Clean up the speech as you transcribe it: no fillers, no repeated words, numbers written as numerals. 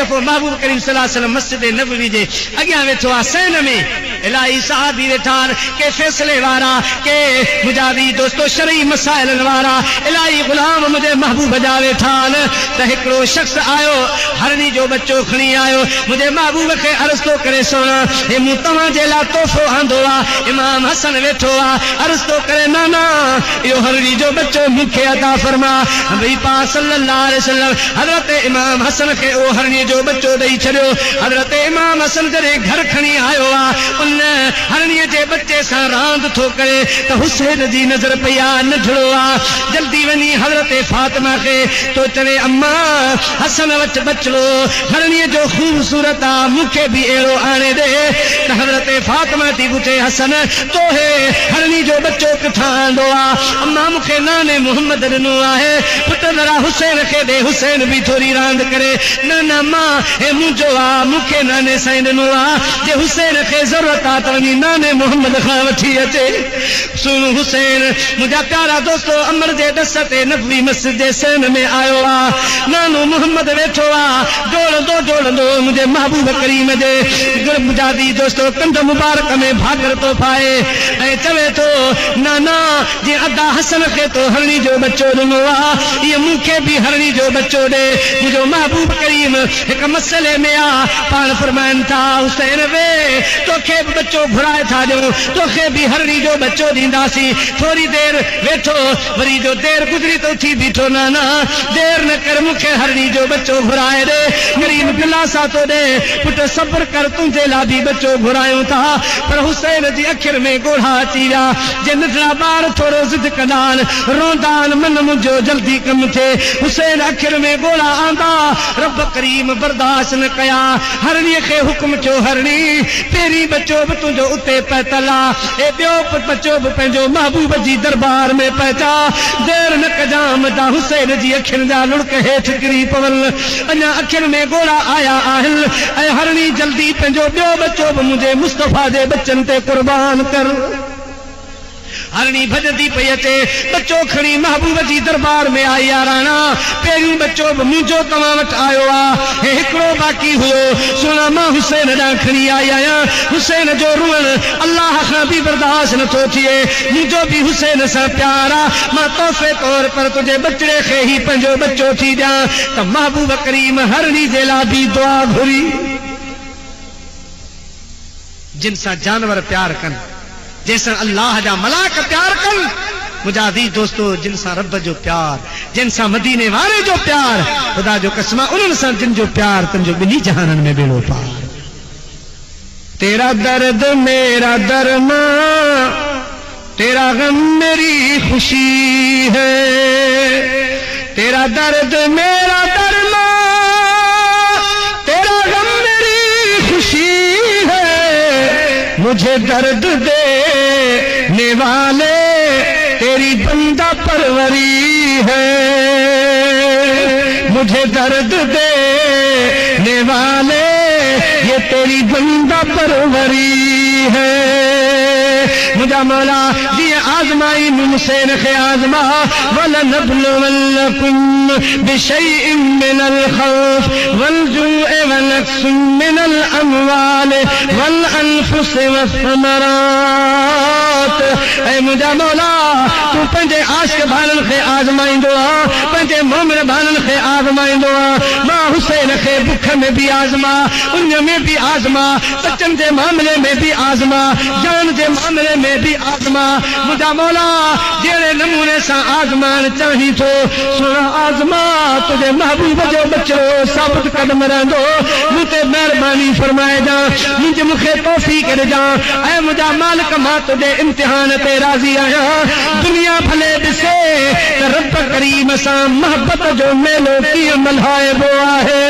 दफ़ो महबूब करीम सल्लल्लाहु अलैहि वसल्लम मस्जिद नबवी जे अॻियां वेठो आहे सैन में इलाही सहाबी वेठा के फैसले वारा के मुजादी दोस्तों शरई मसाइलन वारा इलाही गुलाम मुझे महबूब जा वेठा त हिकिड़ो शख्स आयो हरणी जो बच्चो खणी आयो मुझे महबूब के अर्ज़ तो करे सोना हे मूं तव्हां जे लाइ तोहफ़ो आंदो आहे इमाम हसन वेठो आहे अर्ज़ तो करे नाना इहो हरणी जो बच्चो मूंखे अता फरमा नबी पाक सल्लल्लाहु अलैहि वसल्लम हज़रत इमाम हसन के ओ हरणी जो बच्चो ॾेई छॾियो हज़रत इमाम हसन जॾहिं घर खणी आयो आहे उन हरणी जे बच्चे सां रांदि थो करे त हुसैन जी नज़र पई आहे नंढड़ो आहे जल्दी वञी हज़रत फातिमा खे तो चवे अम्मा हसन वटि बचड़ो हरणी जो ख़ूबसूरत आहे मूंखे बि अहिड़ो आणे ॾे त हज़रत फातिमा थी पुछे हसन तोहे हरणी जो बच्चो किथां आंदो आहे अम्मा मूंखे नाने मोहम्मद ॾिनो आहे पुट जरा हुसैन खे ॾे हुसैन बि थोरी रांदि करे न न मां हे मुंहिंजो आहे मूंखे नाने साईं ॾिनो आहे जे हुसैन खे ज़रूरत आहे त वञी नाने मोहम्मद खां वठी अचे सुन हुसैन मुंहिंजा प्यारा दोस्तो अमर जे ॾस ते नबवी मस्जिद जे सैन में आयो आहे नानो मोहम्मद वेठो आहे डोड़ंदो मुंहिंजे महबूब करीम जे मुजादी दोस्तो कंध मुबारक में भागर थो पाए ऐं चवे थो नाना जीअं अदा हसन खे तो हरणी जो बच्चो ॾिनो आहे ईअं मूंखे बि हरणी जो बच्चो ॾे मुंहिंजो महबूब करीम हिकु मसइले में आहे पाण फरमाइनि था हुसैन वे तोखे बि बच्चो घुराए था ॾियूं तोखे बि हरणी जो बच्चो ॾींदासीं थोरी देरि वेठो वरी जो देरि गुज़री तो थी बीठो नाना देरि न कर मूंखे हरणी जो बच्चो घुराए ॾे गरीब दिलासा तो ॾे पुट सब्र कर तुंहिंजे लाइ बि बच्चो घुरायूं था पर हुसैन जी अखियुनि में ॻोढ़ा अची विया जे नंढड़ा ॿार थोरो ज़िद कंदा आहिनि रोंदा आहिनि मन मुंहिंजो जल्दी कमु थिए हुसैन अखियुनि में ॻोढ़ा आंदा रब करीम बर्दाश्त न कया हरणीअ खे हुकुम कयो हरणी पहिरीं बच्चो बि तुंहिंजो उते पहुतल आहे ऐं ॿियो बच्चो बि पंहिंजो महबूब जी दरबार में पहुचा देरि न कजाम त हुसैन जी अखियुनि जा लुड़क हेठि किरी पवल अञा अखियुनि में ॻोढ़ा आया आहिनि ऐं हरणी जल्दी पंहिंजो ॿियो बच्चो बि मुंहिंजे मुस्तफ़ा जे बच्चनि ते कुर्बान कर हरणी भजती पई अचे बच्चो खणी महबूब जी दरबार में आई राणा पहिरीं बच्चो बि मुंहिंजो तव्हां वटि आयो आहे हिकिड़ो बाक़ी हुयो सुना मां हुसैन ॾांहुं खणी आई आहियां हुसैन जो रुअण अल्लाह खां बि बर्दाश्त नथो थिए मुंहिंजो बि हुसैन सां प्यार आहे मां तोहफ़े तौर पर तुंहिंजे बचिड़े खे ई पंहिंजो बच्चो थी ॾियां त महबूब करीम हरणी जे लाइ बि दुआ घुरी जिन सां जानवर प्यार कनि जैसा अल्लाह जा मलाक प्यार कर मुजादी दोस्तों जिन सा रब जो प्यार जिन सा मदीने वाले जो प्यार खुदा जो कसम उन्हनि सां जिन जो प्यार तुम जो बिनी जहानन में बेड़ो पार तेरा दर्द मेरा दरमा तेरा गम मेरी खुशी है तेरा दर्द मेरा दरमा तेरा गम मेरी खुशी है मुझे दर्द देने वाले तेरी बंदा परवरी है मुझे दर्द देने वाले ये तेरी बंदा परवरी है मुझा मौला जी आजमाई हुसैन खे आजमा वलनबलुवन्नकुम बिशैइन मिनल खौफ वलजुए वनक्सिम मिनल अमवाल वल अनफुस वस्समरात ऐ मुझा मौला तू पंहिंजे आशिक भानन खे आजमाईंदो आहे पंहिंजे मोमिन भानन खे आजमाईंदो आहे मां हुसैन खे बुख में भी आजमा उन में भी आजमा बच्चन के मामले में भी आजमा जान के मामले में भी आजमा मुझा मौला जहिड़े नमूने सां आजमान चाही थो सुना आजमा तुझे महबूब जो बच्चो साबित कदम रहंदो मुझे मेहरबानी फरमाए जा मुझे मूंखे तौफीक ॾिजा ऐं मुझा मालिक मां तुझे इम्तिहान ते राज़ी आहियां दुनिया भले ॾिसे त रब करीम सां मोहब्बत जो मेलो कीअं मल्हाइबो आहे